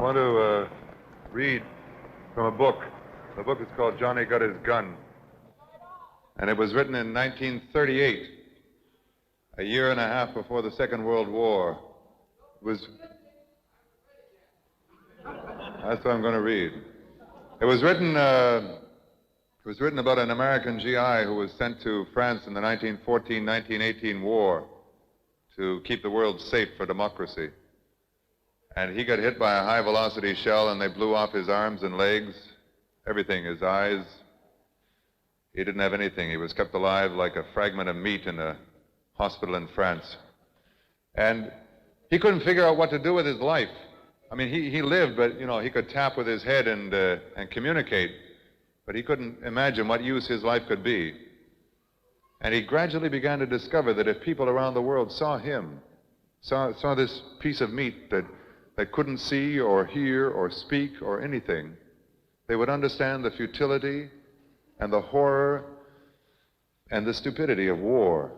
want to read from a book. The book is called Johnny Got His Gun. And it was written in 1938, a year and a half before the Second World War. It was... That's what I'm going to read. It was written about an American GI who was sent to France in the 1914-1918 war to keep the world safe for democracy. And he got hit by a high-velocity shell, and they blew off his arms and legs, everything, his eyes. He didn't have anything. He was kept alive like a fragment of meat in a hospital in France. And he couldn't figure out what to do with his life. I mean, he lived, but, you know, he could tap with his head and communicate, but he couldn't imagine what use his life could be. And he gradually began to discover that if people around the world saw him, saw this piece of meat that couldn't see or hear or speak or anything, they would understand the futility and the horror and the stupidity of war.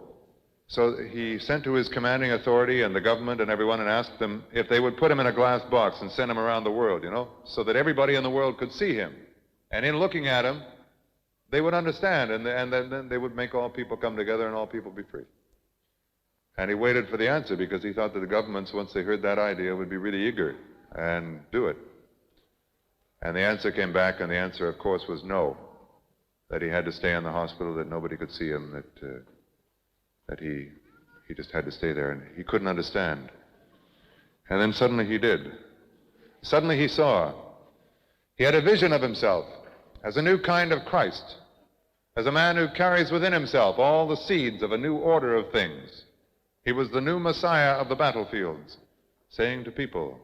So he sent to his commanding authority and the government and everyone and asked them if they would put him in a glass box and send him around the world, you know, so that everybody in the world could see him. And in looking at him, they would understand, and then they would make all people come together and all people be free. And he waited for the answer because he thought that the governments, once they heard that idea, would be really eager and do it. And the answer came back, and the answer, of course, was no, that he had to stay in the hospital, that nobody could see him, that he just had to stay there, and he couldn't understand. And then suddenly he did. Suddenly he saw. He had a vision of himself as a new kind of Christ, as a man who carries within himself all the seeds of a new order of things. He was the new Messiah of the battlefields, saying to people,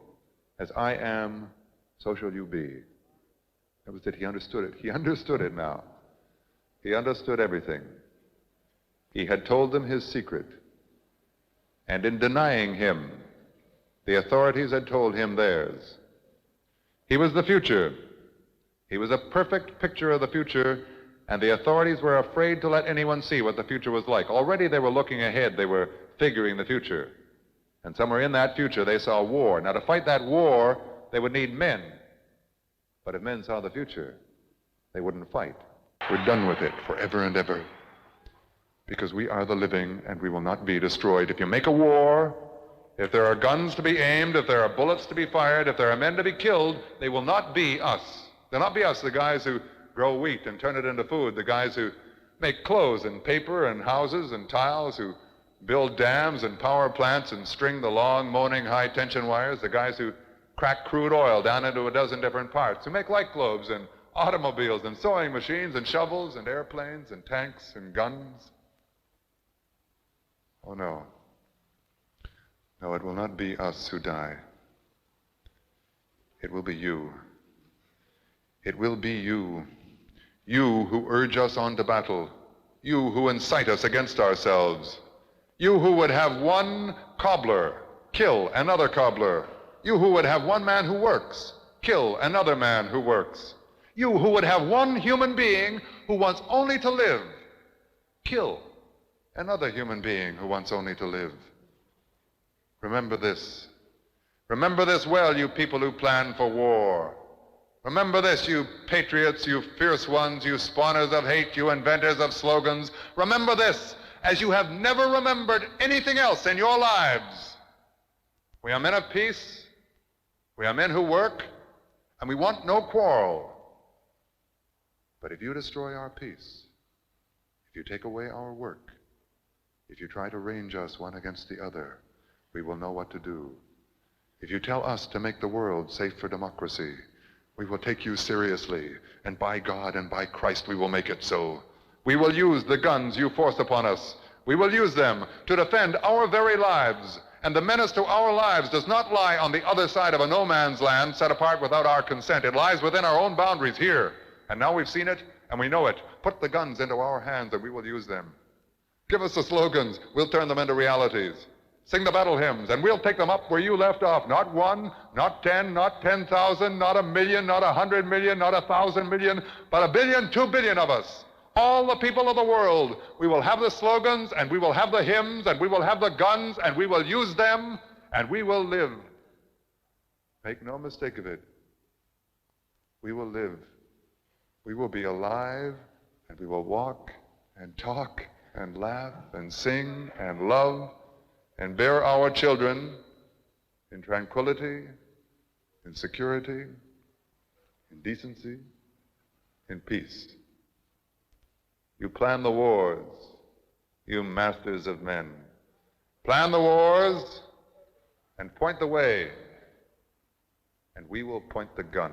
as I am, so shall you be. That was it. He understood it. He understood it now. He understood everything. He had told them his secret. And in denying him, the authorities had told him theirs. He was the future. He was a perfect picture of the future, and the authorities were afraid to let anyone see what the future was like. Already they were looking ahead. They were figuring the future. And somewhere in that future they saw war. Now, to fight that war, they would need men. But if men saw the future, they wouldn't fight. We're done with it forever and ever. Because we are the living, and we will not be destroyed. If you make a war, if there are guns to be aimed, if there are bullets to be fired, if there are men to be killed, they will not be us. They'll not be us, the guys who grow wheat and turn it into food, the guys who make clothes and paper and houses and tiles, who build dams and power plants and string the long, moaning, high-tension wires, the guys who crack crude oil down into a dozen different parts, who make light globes and automobiles and sewing machines and shovels and airplanes and tanks and guns. Oh, no. No, it will not be us who die. It will be you. It will be you. You who urge us on to battle. You who incite us against ourselves. You who would have one cobbler kill another cobbler. You who would have one man who works kill another man who works. You who would have one human being who wants only to live kill another human being who wants only to live. Remember this. Remember this well, you people who plan for war. Remember this, you patriots, you fierce ones, you spawners of hate, you inventors of slogans. Remember this, as you have never remembered anything else in your lives. We are men of peace. We are men who work, and we want no quarrel. But if you destroy our peace, if you take away our work, if you try to range us one against the other, we will know what to do. If you tell us to make the world safe for democracy, we will take you seriously, and by God and by Christ we will make it so. We will use the guns you force upon us. We will use them to defend our very lives, and the menace to our lives does not lie on the other side of a no man's land set apart without our consent. It lies within our own boundaries here, and now we've seen it and we know it. Put the guns into our hands and we will use them. Give us the slogans, we'll turn them into realities. Sing the battle hymns, and we'll take them up where you left off. Not 1, not 10, not 10,000, not 1,000,000, not 100,000,000, not 1,000,000,000, but 1,000,000,000, 2,000,000,000 of us. All the people of the world. We will have the slogans, and we will have the hymns, and we will have the guns, and we will use them, and we will live. Make no mistake of it. We will live. We will be alive, and we will walk and talk and laugh and sing and love and bear our children in tranquility, in security, in decency, in peace. You plan the wars, you masters of men. Plan the wars and point the way, and we will point the gun.